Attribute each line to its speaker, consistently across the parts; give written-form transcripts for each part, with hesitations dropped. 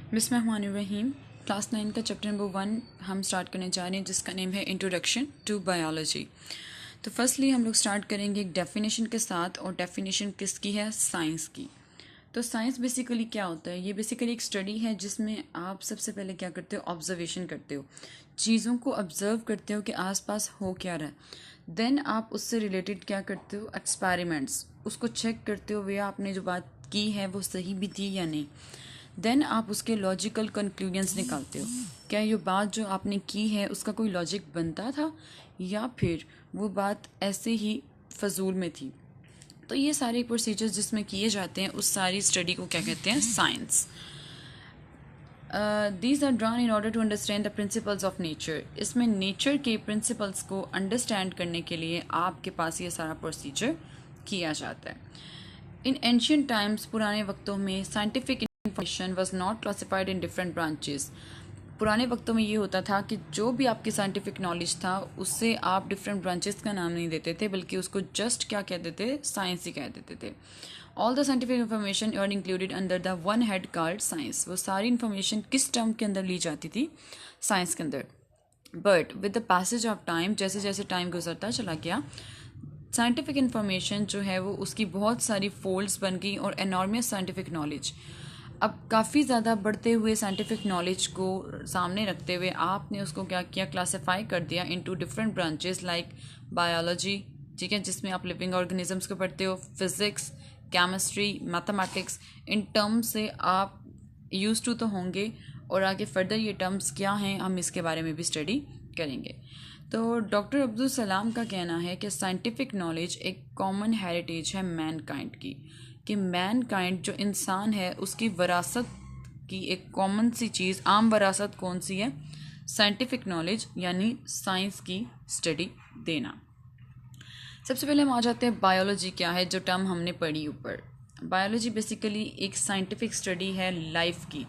Speaker 1: बिस्मिल्लाहिर्रहमानिर्रहीम। क्लास 9 का chapter number 1 हम स्टार्ट करने जा रहे हैं, जिसका नेम है इंट्रोडक्शन टू बायोलॉजी। तो फर्स्टली हम लोग स्टार्ट करेंगे एक डेफिनेशन के साथ, और डेफिनेशन किसकी है? साइंस की। तो साइंस बेसिकली क्या होता है? ये बेसिकली एक स्टडी है जिसमें आप सबसे पहले क्या करते हो? ऑब्जर्वेशन करते हो, चीज़ों को ऑब्जर्व करते हो कि आसपास हो क्या रहा है। देन आप उससे रिलेटेड क्या करते हो? एक्सपेरिमेंट्स, उसको चेक करते हो भैया आपने जो बात की है वो सही भी थी या नहीं। देन आप उसके लॉजिकल कंक्लूजन्स निकालते हो, क्या ये बात जो आपने की है उसका कोई लॉजिक बनता था या फिर वो बात ऐसे ही फजूल में थी। तो ये सारे प्रोसीजर्स जिसमें किए जाते हैं उस सारी स्टडी को क्या कहते हैं? Science. These are drawn in order to understand the principles of nature. इसमें नेचर के प्रिंसिपल्स को अंडरस्टैंड करने के लिए आपके पास ये सारा प्रोसीजर किया जाता है। इन एंशियंट टाइम्स, पुराने वक्तों में, scientific information was not classified in different branches. पुराने वक्तों में ये होता था कि जो भी आपकी साइंटिफिक नॉलेज था उससे आप डिफरेंट ब्रांचेस का नाम नहीं देते थे, बल्कि उसको जस्ट क्या कह देते थे? साइंस ही कह देते थे। All the scientific information are included under the one head called science. वो सारी इंफॉर्मेशन किस टर्म के अंदर ली जाती थी? साइंस के अंदर। But with the passage of time, जैसे जैसे टाइम गुजरता चला गया, साइंटिफिक इंफॉर्मेशन जो है वो उसकी बहुत सारी फोल्ड्स बन गई, और एनॉर्मस साइंटिफिक नॉलेज, अब काफ़ी ज़्यादा बढ़ते हुए साइंटिफिक नॉलेज को सामने रखते हुए आपने उसको क्या किया? क्लासिफाई कर दिया into different branches like biology, ठीक है, जिसमें आप लिविंग ऑर्गेनिजम्स को पढ़ते हो, physics, chemistry, mathematics. In terms से आप यूज टू तो होंगे, और आगे फर्दर ये टर्म्स क्या हैं हम इसके बारे में भी स्टडी करेंगे। तो डॉक्टर अब्दुल सलाम का कहना है कि साइंटिफिक नॉलेज एक कॉमन हेरिटेज है मैनकाइंड की, कि मैनकाइंड जो इंसान है उसकी विरासत की एक कॉमन सी चीज़, आम विरासत कौन सी है? साइंटिफिक नॉलेज, यानी साइंस की स्टडी देना। सबसे पहले हम आ जाते हैं बायोलॉजी क्या है, जो टर्म हमने पढ़ी ऊपर। बायोलॉजी बेसिकली एक साइंटिफिक स्टडी है लाइफ की।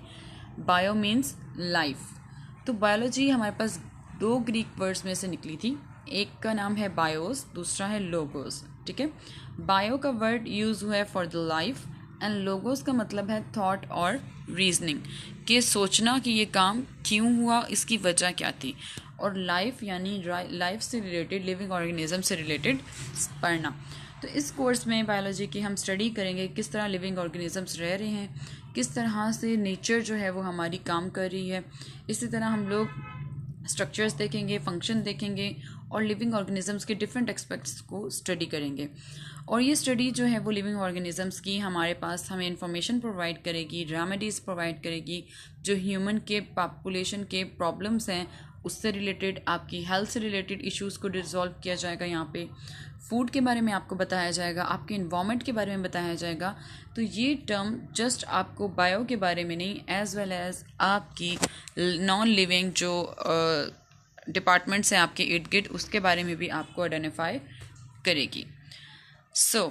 Speaker 1: Bio means life. तो बायोलॉजी हमारे पास दो ग्रीक वर्ड्स में से निकली थी, एक का नाम है बायोस, दूसरा है लोगोस, ठीक है। बायो का वर्ड यूज हुआ है for the life, and logos का मतलब है थॉट और रीजनिंग, कि सोचना कि ये काम क्यों हुआ, इसकी वजह क्या थी। और लाइफ यानी लाइफ से रिलेटेड, लिविंग ऑर्गेनिज्म से रिलेटेड पढ़ना। तो इस कोर्स में बायोलॉजी की हम स्टडी करेंगे किस तरह लिविंग ऑर्गेनिजम्स रह रहे हैं, किस तरह से नेचर जो है वो हमारी काम कर रही है। इसी तरह हम लोग स्ट्रक्चर्स देखेंगे, फंक्शन देखेंगे, और लिविंग ऑर्गेनिजम्स के डिफरेंट एस्पेक्ट्स को स्टडी करेंगे। और ये स्टडी जो है वो लिविंग ऑर्गेनिजम्स की हमारे पास हमें इंफॉर्मेशन प्रोवाइड करेगी, रेमेडीज़ प्रोवाइड करेगी, जो ह्यूमन के पॉपुलेशन के प्रॉब्लम्स हैं उससे रिलेटेड, आपकी हेल्थ से रिलेटेड इश्यूज़ को रिजॉल्व किया जाएगा। यहाँ पे फूड के बारे में आपको बताया जाएगा, आपके इन्वायरमेंट के बारे में बताया जाएगा। तो ये टर्म जस्ट आपको बायो के बारे में नहीं, एज वेल एज आपकी नॉन लिविंग जो डिपार्टमेंट्स हैं आपके इर्द गिर्द, उसके बारे में भी आपको आइडेंटिफाई करेगी। सो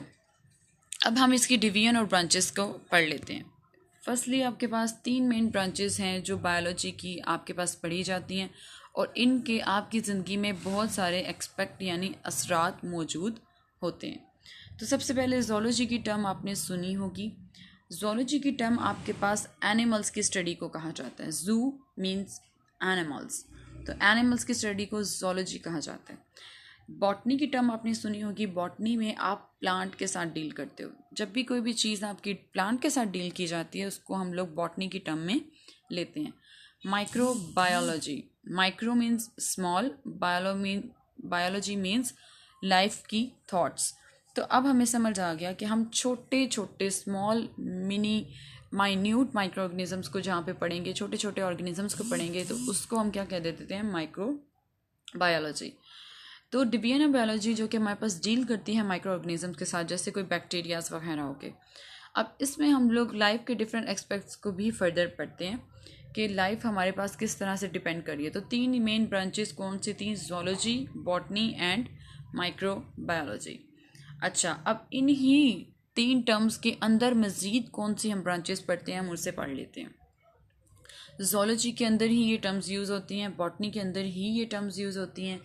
Speaker 1: अब हम इसकी डिवीजन और ब्रांचेस को पढ़ लेते हैं। फर्स्टली आपके पास 3 मेन ब्रांचेस हैं जो बायोलॉजी की आपके पास पढ़ी जाती हैं, और इनके आपकी ज़िंदगी में बहुत सारे एक्सपेक्ट यानी असरात मौजूद होते हैं। तो सबसे पहले ज़ूलॉजी की टर्म आपने सुनी होगी। ज़ूलॉजी की टर्म आपके पास एनिमल्स की स्टडी को कहा जाता है। जू मीन्स एनिमल्स, तो एनिमल्स की स्टडी को ज़ूलॉजी कहा जाता है। बॉटनी की टर्म आपने सुनी होगी। बॉटनी में आप प्लांट के साथ डील करते हो। जब भी कोई भी चीज़ आपकी प्लांट के साथ डील की जाती है उसको हम लोग बॉटनी की टर्म में लेते हैं। Microbiology, micro means small, biology means life की थॉट्स। तो अब हमें समझ आ गया कि हम छोटे छोटे small mini minute micro organisms को जहाँ पे पढ़ेंगे, छोटे छोटे ऑर्गेनिजम्स को पढ़ेंगे, तो उसको हम क्या कह देते हैं? Micro biology. तो डिवीजन ऑफ बायोलॉजी जो कि हमारे पास डील करती है माइक्रो ऑर्गेनिजम्स के साथ, जैसे कोई बैक्टीरियाज वगैरह हो गए। अब इसमें हम लोग लाइफ के डिफरेंट एस्पेक्ट्स को भी फर्दर पढ़ते हैं कि लाइफ हमारे पास किस तरह से डिपेंड कर रही है। तो 3 मेन ब्रांचेस कौन सी थी? Zoology, botany and micro biology. अच्छा, अब इन्हीं 3 टर्म्स के अंदर मज़ीद कौन सी हम ब्रांचेस पढ़ते हैं, हम उससे पढ़ लेते हैं। ज़ूलॉजी के अंदर ही ये टर्म्स यूज़ होती हैं, बॉटनी के अंदर ही ये टर्म्स यूज़ होती हैं,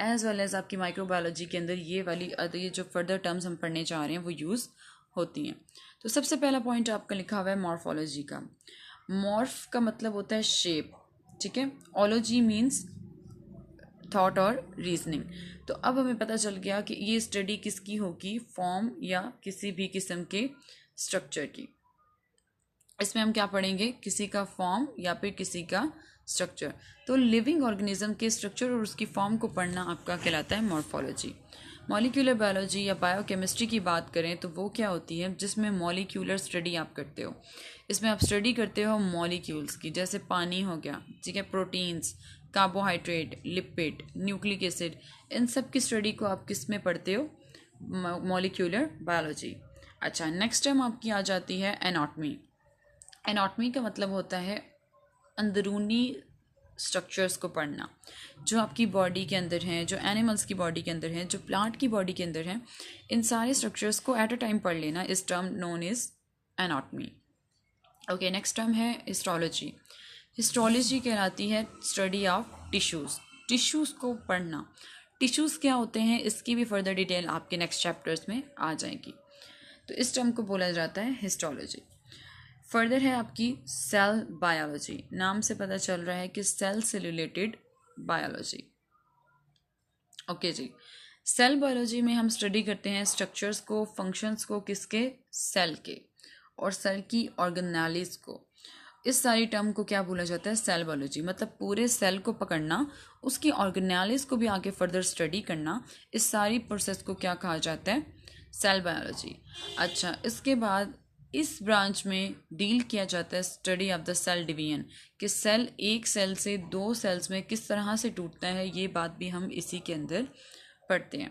Speaker 1: एज वेल एज आपकी माइक्रोबायोलॉजी के अंदर ये जो फर्दर टर्म्स हम पढ़ने जा रहे हैं वो यूज़ होती हैं। तो सबसे पहला पॉइंट आपका लिखा हुआ है मॉर्फोलॉजी का। मॉर्फ का मतलब होता है शेप, ठीक है। ओलॉजी मीन्स थॉट और रीजनिंग। तो अब हमें पता चल गया कि ये स्टडी किसकी होगी, फॉर्म या किसी भी किस्म के स्ट्रक्चर की। इसमें हम क्या पढ़ेंगे, किसी का फॉर्म या फिर किसी का स्ट्रक्चर। तो लिविंग ऑर्गेनिज्म के स्ट्रक्चर और उसकी फॉर्म को पढ़ना आपका कहलाता है मॉर्फोलॉजी। मॉलिक्यूलर बायोलॉजी या बायोकेमिस्ट्री की बात करें तो वो क्या होती है, जिसमें मॉलिक्यूलर स्टडी आप करते हो। इसमें आप स्टडी करते हो मॉलिक्यूल्स की, जैसे पानी हो गया, ठीक है, proteins, carbohydrate, lipid, nucleic acid, इन सब की स्टडी को आप किस में पढ़ते हो, मॉलिक्यूलर बायोलॉजी। अच्छा, नेक्स्ट टाइम आपकी आ जाती है एनाटॉमी। एनाटॉमी का मतलब होता है अंदरूनी स्ट्रक्चर्स को पढ़ना, जो आपकी बॉडी के अंदर हैं, जो एनिमल्स की बॉडी के अंदर हैं, जो प्लांट की बॉडी के अंदर हैं, इन सारे स्ट्रक्चर्स को एट अ टाइम पढ़ लेना इस term known is anatomy. Okay, next term है हिस्टोलॉजी। हिस्टोलॉजी कहलाती है स्टडी ऑफ टिश्यूज़, टिश्यूज़ को पढ़ना। टिश्यूज़ क्या होते हैं इसकी भी फर्दर डिटेल आपके नेक्स्ट चैप्टर्स में आ जाएगी। तो इस टर्म को बोला जाता है हिस्टोलॉजी। फर्दर है आपकी सेल बायोलॉजी। नाम से पता चल रहा है कि सेल से रिलेटेड बायोलॉजी। ओके जी, सेल बायोलॉजी में हम स्टडी करते हैं स्ट्रक्चर्स को, फंक्शंस को, किसके, सेल के, और सेल की ऑर्गेनालिज को। इस सारी टर्म को क्या बोला जाता है, सेल बायोलॉजी। मतलब पूरे सेल को पकड़ना, उसकी ऑर्गेनालिज को भी आगे फर्दर स्टडी करना, इस सारी प्रोसेस को क्या कहा जाता है, सेल बायोलॉजी। अच्छा, इसके बाद इस ब्रांच में डील किया जाता है study of the cell division, कि सेल एक सेल से दो सेल्स में किस तरह से टूटता है, ये बात भी हम इसी के अंदर पढ़ते हैं।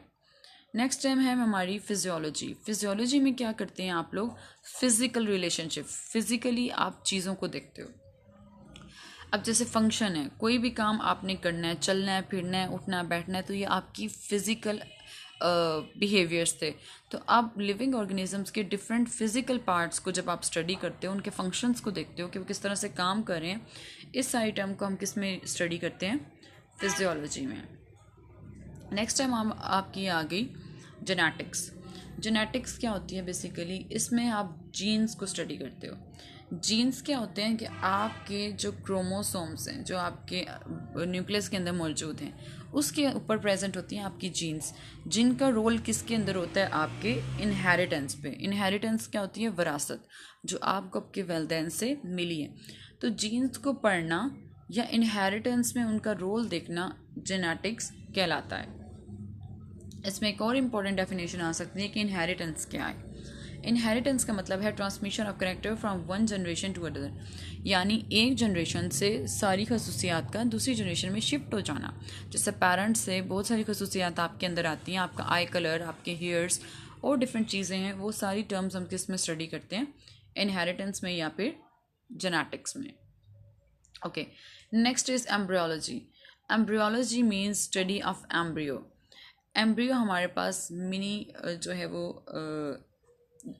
Speaker 1: नेक्स्ट टाइम है हमारी फिजियोलॉजी। फिजियोलॉजी में क्या करते हैं आप लोग, फिजिकल रिलेशनशिप, फिजिकली आप चीज़ों को देखते हो। अब जैसे फंक्शन है, कोई भी काम आपने करना है, चलना है, फिरना है, उठना बैठना है, तो ये आपकी फिजिकल बिहेवियर्स थे। तो आप लिविंग ऑर्गेनिजम्स के डिफरेंट फिजिकल पार्ट्स को जब आप स्टडी करते हो, उनके फंक्शंस को देखते हो कि वो किस तरह से काम कर रहे हैं, इस सारी टर्म को हम किस में स्टडी करते हैं, फिजियोलॉजी में। नेक्स्ट टाइम हम आपकी आ गई जेनेटिक्स। जेनेटिक्स क्या होती है बेसिकली, इसमें आप जीन्स को स्टडी करते हो। जीन्स क्या होते हैं कि आपके जो क्रोमोसोम्स हैं, जो आपके न्यूक्लियस के अंदर मौजूद हैं, उसके ऊपर प्रेजेंट होती हैं आपकी जीन्स, जिनका रोल किसके अंदर होता है, आपके इनहेरिटेंस पे। इनहेरिटेंस क्या होती है, विरासत, जो आपको आपके वालिदैन से मिली है। तो जीन्स को पढ़ना या इनहेरिटेंस में उनका रोल देखना जेनेटिक्स कहलाता है। इसमें एक और इम्पॉर्टेंट डेफिनेशन आ सकती है कि इनहेरिटेंस क्या है। इनहेरिटेंस का मतलब है transmission of character from one generation to other, यानी एक जनरेशन से सारी खसूसियात का दूसरी जनरेशन में शिफ्ट हो जाना। जैसे पेरेंट्स से बहुत सारी खसूसियात आपके अंदर आती हैं, आपका आई कलर, आपके हेयर्स और डिफरेंट चीज़ें हैं, वो सारी टर्म्स हम किस में स्टडी करते हैं, इनहेरिटेंस में या फिर जेनेटिक्स में। Okay, next is embryology. Embryology means study of embryo. Embryo हमारे पास मिनी जो है वो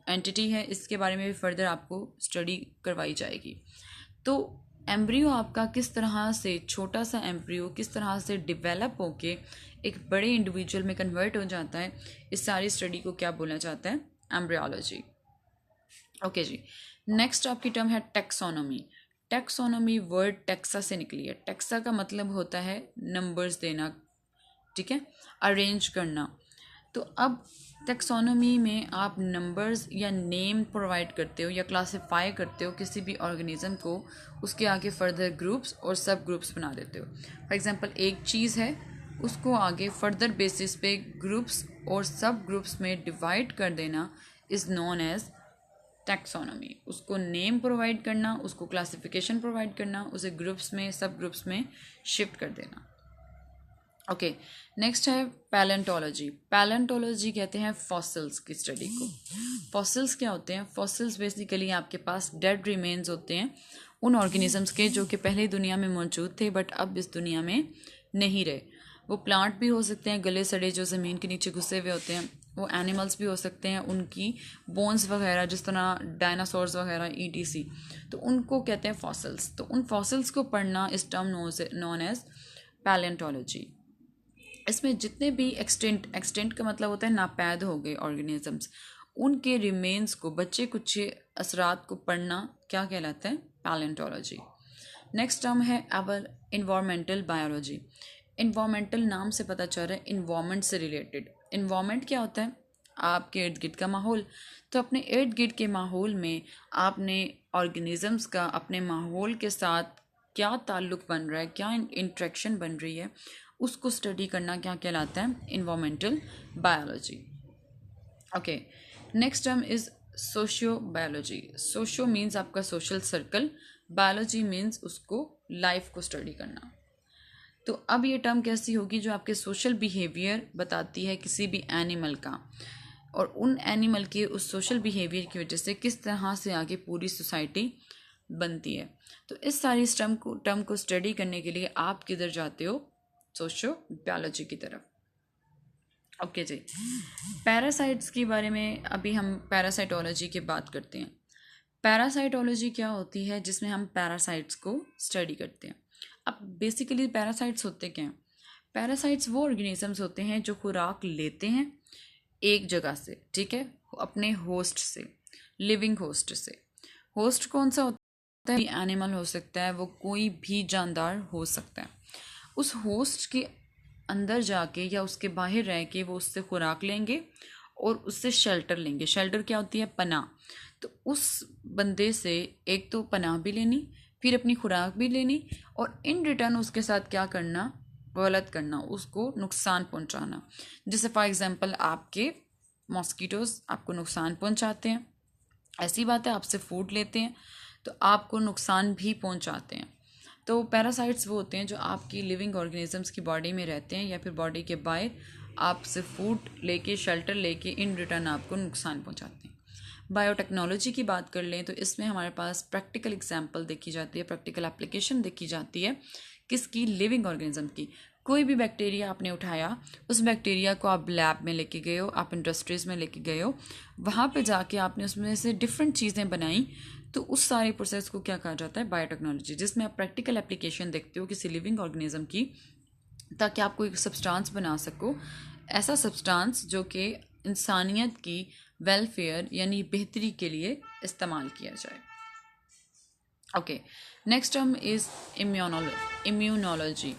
Speaker 1: एंटिटी है, इसके बारे में भी फर्दर आपको स्टडी करवाई जाएगी। तो एम्ब्रियो आपका किस तरह से, छोटा सा एम्ब्रियो किस तरह से डेवलप होके एक बड़े इंडिविजुअल में कन्वर्ट हो जाता है, इस सारी स्टडी को क्या बोला जाता है, एम्ब्रियोलॉजी। ओके जी, नेक्स्ट आपकी टर्म है टेक्सोनोमी। टेक्सोनोमी वर्ड टेक्सा से निकली है। टेक्सा का मतलब होता है नंबर्स देना, ठीक है, अरेंज करना। तो अब टेक्सोनोमी में आप नंबर्स या नेम प्रोवाइड करते हो या क्लासिफाई करते हो किसी भी ऑर्गेनिज्म को, उसके आगे फर्दर ग्रुप्स और सब ग्रुप्स बना देते हो। फॉर एग्जांपल एक चीज़ है, उसको आगे फर्दर बेसिस पे ग्रुप्स और सब ग्रुप्स में डिवाइड कर देना इज़ नोन एज टैक्सोनॉमी। उसको नेम प्रोवाइड करना, उसको क्लासिफिकेशन प्रोवाइड करना, उसे ग्रुप्स में, सब ग्रुप्स में शिफ्ट कर देना। ओके, नेक्स्ट है पैलेंटोलॉजी। पैलेंटोलॉजी कहते हैं फॉसिल्स की स्टडी को। फॉसिल्स क्या होते हैं, फॉसिल्स बेसिकली आपके पास डेड रिमेन्स होते हैं उन ऑर्गेनिजम्स के जो कि पहले दुनिया में मौजूद थे बट अब इस दुनिया में नहीं रहे। वो प्लांट भी हो सकते हैं, गले सड़े जो ज़मीन के नीचे घुसे हुए होते हैं, वो एनिमल्स भी हो सकते हैं, उनकी बोन्स वगैरह जिस तरह डायनासोर्स वगैरह ETC, तो उनको कहते हैं फॉसिल्स। तो उन फॉसिल्स को पढ़ना इस टर्म नोन एज पैलेंटोलॉजी। इसमें जितने भी एक्सटेंट का मतलब होता है नापैद हो गए ऑर्गेनिजम्स, उनके रिमेन्स को, बच्चे कुछ असरात को पढ़ना क्या कहलाता है, पैलेंटोलॉजी। नेक्स्ट टर्म है अवर इन्वायरमेंटल बायोलॉजी। इन्वायरमेंटल नाम से पता चल रहा है इन्वायरमेंट से रिलेटेड। इन्वायरमेंट क्या होता है? आपके इर्द गिर्द का माहौल। तो अपने इर्द गिर्द के माहौल में आपने ऑर्गेनिजम्स का अपने माहौल के साथ क्या ताल्लुक़ बन रहा है, क्या इंट्रैक्शन बन रही है, उसको स्टडी करना क्या कहलाता है? Environmental biology. Okay, next term is socio biology. Socio means आपका सोशल सर्कल, बायोलॉजी मीन्स उसको लाइफ को स्टडी करना। तो अब ये टर्म कैसी होगी? जो आपके सोशल बिहेवियर बताती है किसी भी एनिमल का, और उन एनिमल के उस सोशल बिहेवियर की वजह से किस तरह से आगे पूरी सोसाइटी बनती है। तो इस सारी टर्म को स्टडी करने के लिए आप किधर जाते हो? सोशियो बायोलॉजी की तरफ। ओके जी, पैरासाइट्स के बारे में अभी हम पैरासाइटोलॉजी की बात करते हैं। पैरासाइटोलॉजी क्या होती है? जिसमें हम पैरासाइट्स को स्टडी करते हैं। अब बेसिकली पैरासाइट्स होते क्या हैं? पैरासाइट्स वो ऑर्गेनिजम्स होते हैं जो खुराक लेते हैं एक जगह से, ठीक है, अपने होस्ट से, लिविंग होस्ट से। होस्ट कौन सा होता है? एनिमल हो सकता है, वो कोई भी जानदार हो सकता है। उस होस्ट के अंदर जाके या उसके बाहर रह के वो उससे खुराक लेंगे और उससे शेल्टर लेंगे। शेल्टर क्या होती है? पनाह। तो उस बंदे से एक तो पनाह भी लेनी, फिर अपनी खुराक भी लेनी, और इन रिटर्न उसके साथ क्या करना? गलत करना, उसको नुकसान पहुंचाना। जैसे फॉर एग्जांपल आपके मॉस्किटोज़ आपको नुकसान पहुंचाते हैं, ऐसी बात है, आपसे फूड लेते हैं तो आपको नुकसान भी पहुंचाते हैं। तो पैरासाइट्स वो होते हैं जो आपकी लिविंग ऑर्गेनिजम्स की बॉडी में रहते हैं या फिर बॉडी के बाहर आपसे फूड लेके, शेल्टर लेके, इन रिटर्न आपको नुकसान पहुंचाते हैं। बायोटेक्नोलॉजी की बात कर लें तो इसमें हमारे पास प्रैक्टिकल एग्जांपल देखी जाती है, प्रैक्टिकल एप्लीकेशन देखी जाती है। किसकी? लिविंग ऑर्गेनिज्म की। कोई भी बैक्टीरिया आपने उठाया, उस बैक्टीरिया को आप लैब में लेके गए हो, आप इंडस्ट्रीज़ में लेके गए हो, वहाँ पे जाके आपने उसमें से डिफरेंट चीज़ें बनाई, तो उस सारे प्रोसेस को क्या कहा जाता है? बायोटेक्नोलॉजी। जिसमें आप प्रैक्टिकल एप्लीकेशन देखते हो किसी लिविंग ऑर्गेनिज्म की, ताकि आप कोई सब्सटेंस बना सको, ऐसा सब्सटेंस जो कि इंसानियत की वेलफेयर यानी बेहतरी के लिए इस्तेमाल किया जाए। Okay, next term is immunology.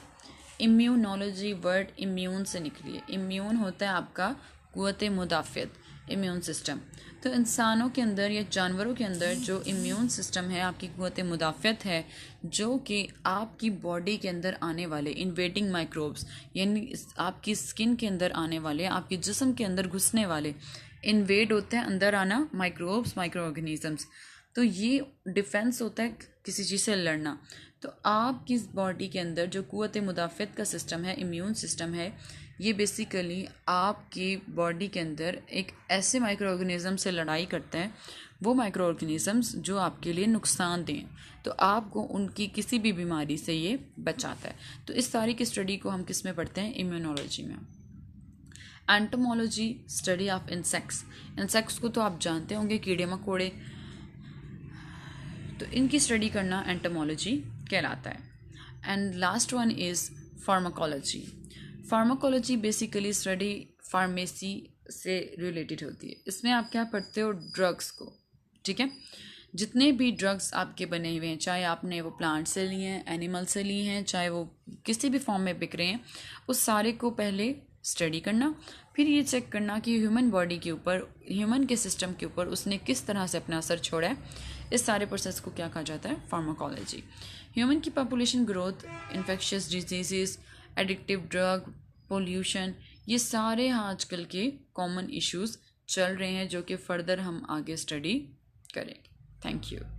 Speaker 1: Immunology word immune से निकली है। इम्यून होता है आपका क़ुव्वत मुदाफ़ियत, इम्यून सिस्टम। तो इंसानों के अंदर या जानवरों के अंदर जो इम्यून सिस्टम है, आपकी क़ुव्वत मुदाफ़ियत है, जो कि आपकी बॉडी के अंदर आने वाले इन्वेडिंग माइक्रोब्स, यानी आपकी स्किन के अंदर आने वाले, आपके जिस्म के अंदर घुसने वाले, इन्वेड होते हैं, अंदर आना, माइक्रोब्स, माइक्रो ऑर्गेनिजम्स। तो ये डिफेंस होता है किसी चीज़ से लड़ना। तो आपकी बॉडी के अंदर जो क़ुव्वत मुदाफ़ियत का सिस्टम है, इम्यून सिस्टम है, ये बेसिकली आपकी बॉडी के अंदर एक ऐसे माइक्रो ऑर्गेनिज़म से लड़ाई करता है, वो माइक्रो ऑर्गेनिज़म्स जो आपके लिए नुकसान दें, तो आपको उनकी किसी भी बीमारी से ये बचाता है। तो इस सारी की स्टडी को हम किस में पढ़ते हैं? इम्यूनोलॉजी में। Entomology, study of insects. Insects को तो आप जानते होंगे, कीड़े मकोड़े, तो इनकी स्टडी करना एंटोमोलॉजी कहलाता है। And last one is pharmacology. Pharmacology basically study pharmacy से रिलेटेड होती है। इसमें आप क्या पढ़ते हो? ड्रग्स को, ठीक है। जितने भी ड्रग्स आपके बने हुए हैं, चाहे आपने वो प्लांट से लिए हैं, एनिमल से लिए हैं, चाहे वो किसी भी फॉर्म में बिक रहे हैं, उस सारे को पहले स्टडी करना, फिर ये चेक करना कि ह्यूमन बॉडी के ऊपर, ह्यूमन के सिस्टम के ऊपर उसने किस तरह से अपना असर छोड़ा है। इस सारे प्रोसेस को क्या कहा जाता है? फार्माकोलॉजी। ह्यूमन की population growth, infectious disease, addictive drug, pollution, ये सारे आजकल के कॉमन इश्यूज़ चल रहे हैं जो कि फर्दर हम आगे स्टडी करेंगे। Thank you.